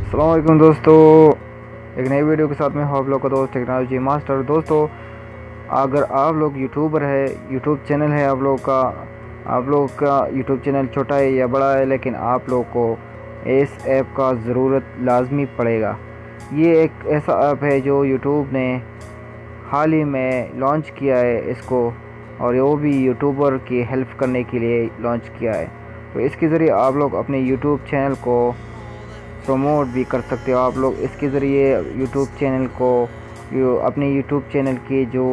अस्सलाम वालेकुम दोस्तों, एक नई वीडियो के साथ में आप लोग का दोस्त टेक्नोलॉजी मास्टर। दोस्तों, अगर आप लोग यूट्यूबर है, यूट्यूब चैनल है आप लोग का यूट्यूब चैनल छोटा है या बड़ा है, लेकिन आप लोग को इस ऐप का ज़रूरत लाजमी पड़ेगा। ये एक ऐसा ऐप है जो यूट्यूब ने हाल ही में लॉन्च किया है इसको, और वो भी यूट्यूबर की हेल्प करने के लिए लॉन्च किया है। तो इसके ज़रिए आप लोग अपने यूट्यूब चैनल को प्रमोट भी कर सकते हो। आप लोग इसके ज़रिए यूट्यूब चैनल को अपने यूट्यूब चैनल की जो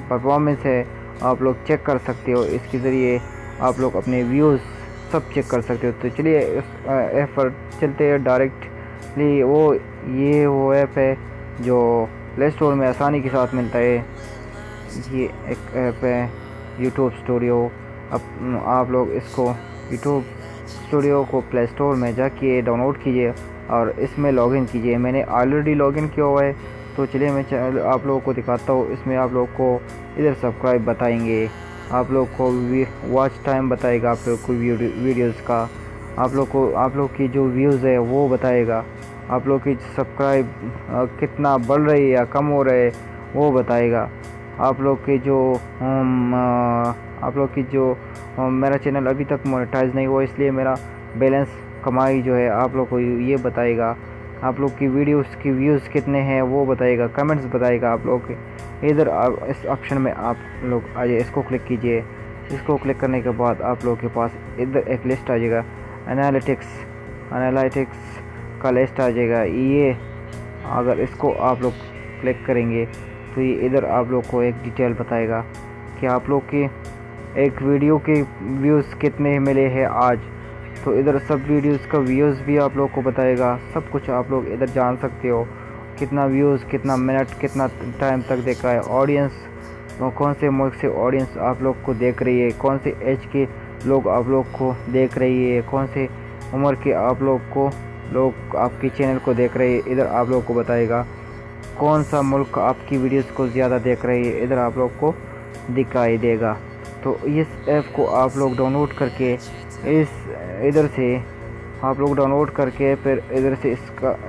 परफॉर्मेंस है आप लोग चेक कर सकते हो। इसके ज़रिए आप लोग अपने व्यूज़ सब चेक कर सकते हो। तो चलिए इस ऐप पर चलते हैं डायरेक्टली। वो ऐप है जो प्ले स्टोर में आसानी के साथ मिलता है। ये एक ऐप है यूट्यूब स्टूडियो। अब आप लोग इसको यूट्यूब स्टूडियो को प्ले स्टोर में जाके डाउनलोड कीजिए और इसमें लॉगिन कीजिए। मैंने ऑलरेडी लॉगिन किया हुआ है, तो चलिए मैं आप लोगों को दिखाता हूँ। इसमें आप लोग को इधर सब्सक्राइब बताएंगे, आप लोग को वॉच टाइम बताएगा, आप लोग को वीडियोज़ का, आप लोग की जो व्यूज़ है वो बताएगा, आप लोग की सब्सक्राइब कितना बढ़ रही है या कम हो रहा है वो बताएगा, आप लोग की जो मेरा चैनल अभी तक मोनेटाइज नहीं हुआ, इसलिए मेरा बैलेंस कमाई जो है आप लोग को ये बताएगा, आप लोग की वीडियोस की व्यूज़ कितने हैं वो बताएगा, कमेंट्स बताएगा आप लोग के। इधर इस ऑप्शन में आप लोग आइए, इसको क्लिक कीजिए। इसको क्लिक करने के बाद आप लोग के पास इधर एक लिस्ट आ जाएगा, एनालिटिक्स का लिस्ट आ जाएगा। ये अगर इसको आप लोग क्लिक करेंगे तो ये इधर आप लोग को एक डिटेल बताएगा कि आप लोग की एक वीडियो के व्यूज़ कितने मिले हैं आज। तो इधर सब वीडियोज़ का व्यूज़ भी आप लोग को बताएगा, सब कुछ आप लोग इधर जान सकते हो। कितना व्यूज़, कितना मिनट, कितना टाइम तक देखा है, ऑडियंस कौन से मुल्क से ऑडियंस आप लोग को देख रही है, कौन से एज के लोग आप लोग को देख रही है, कौन से उम्र के आप लोग आपके चैनल को देख रहे हैं, इधर आप लोग को बताएगा। कौन सा मुल्क आपकी वीडियोज़ को ज़्यादा देख रही है, इधर आप लोग को दिखाई देगा। तो इस ऐप को आप लोग डाउनलोड करके इधर से आप लोग डाउनलोड करके फिर इधर से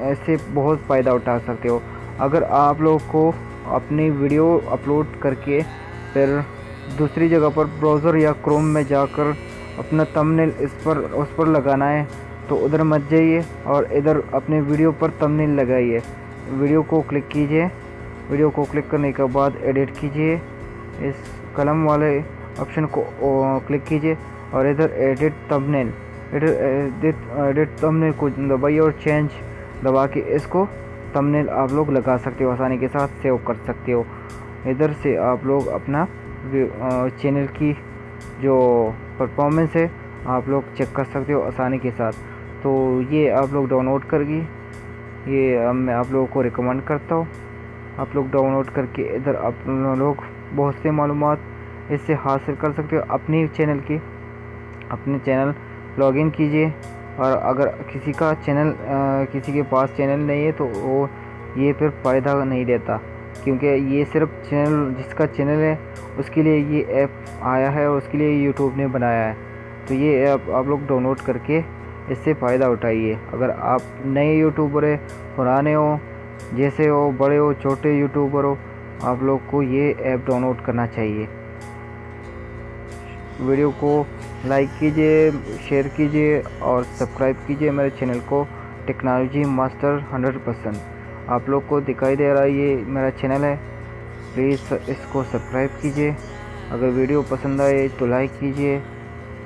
ऐसे बहुत फ़ायदा उठा सकते हो। अगर आप लोग को अपनी वीडियो अपलोड करके फिर दूसरी जगह पर ब्राउज़र या क्रोम में जाकर अपना थंबनेल उस पर लगाना है, तो उधर मत जाइए और इधर अपने वीडियो पर थंबनेल लगाइए। वीडियो को क्लिक कीजिए, वीडियो को क्लिक करने के बाद एडिट कीजिए, इस कलम वाले ऑप्शन को क्लिक कीजिए और इधर एडिट थंबनेल को दबाइए और चेंज दबा के इसको थंबनेल आप लोग लगा सकते हो, आसानी के साथ सेव कर सकते हो। इधर से आप लोग अपना चैनल की जो परफॉर्मेंस है आप लोग चेक कर सकते हो आसानी के साथ। तो ये आप लोग डाउनलोड करके ये मैं आप लोगों को रिकमेंड करता हूँ। आप लोग डाउनलोड करके इधर आप लोग बहुत से मालूमात इससे हासिल कर सकते हो। अपने चैनल लॉगिन कीजिए, और अगर किसी के पास चैनल नहीं है तो वो ये फिर फ़ायदा नहीं देता, क्योंकि ये सिर्फ जिसका चैनल है उसके लिए ये ऐप आया है और उसके लिए यूट्यूब ने बनाया है। तो ये ऐप आप लोग डाउनलोड करके इससे फ़ायदा उठाइए। अगर आप नए यूट्यूबर है, पुराने हो, जैसे हो, बड़े हो, छोटे यूट्यूबर हो, आप लोग को ये ऐप डाउनलोड करना चाहिए। वीडियो को लाइक कीजिए, शेयर कीजिए और सब्सक्राइब कीजिए मेरे चैनल को टेक्नोलॉजी मास्टर 100%। आप लोग को दिखाई दे रहा है ये मेरा चैनल है, प्लीज़ इसको सब्सक्राइब कीजिए। अगर वीडियो पसंद आए तो लाइक कीजिए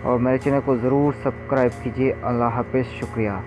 और मेरे चैनल को ज़रूर सब्सक्राइब कीजिए। अल्लाह हाफ़िज़, शुक्रिया।